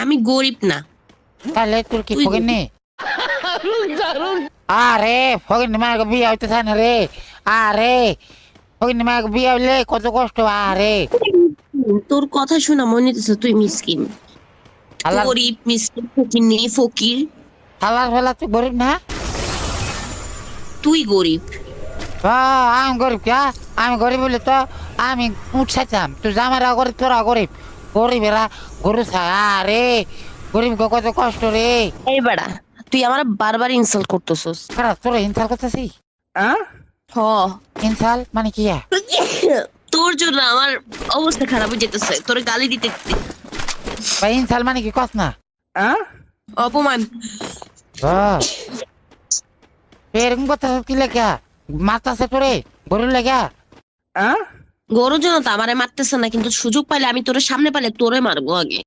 আমি গরিব না। তাহলে তোর কি তুই ফকিনি? আরে ফকিনি মায়ের বিয়ে হইতে চায় না রে। আরে ফকিনি মায়ের বিয়ে হইলে কত কষ্ট। আরে তোর কথা শোনা মনে হচ্ছে তুই মিসকিন, আল্লাহ গরিব মিসকিন ফকিন্নি ফকির। আল্লাহ ফেলা তুই গরিব না? তুই গরিব। আমি গরিব কে? আমি গরিব বলে তো আমি উঠছাইতাম। তুই জামাইরা গরিব, তোরা গরিব। গরিবেরা গরু ছায়। আরে গরিব কত কষ্ট রে। এই বেড়া, তুই আমার বারবার ইনসাল্ট করতেছস। তোরা ইনসাল করতেছি? হ। ইনসাল মানে কি? তোর জন্য আমার অবস্থা খারাপ হয়ে যেতেছে, তোর গালি দিতে দিতে। ভাই ইনসাল মানে কি কস না? অপমান। এরকম কথা কি লেখা মারতাছে তোরে গরু লেখা? গরুর জন্য তো আমারে মারতেছে না, কিন্তু সুযোগ পাইলে আমি তোর সামনে পাইলে তোরে মারবো আগে।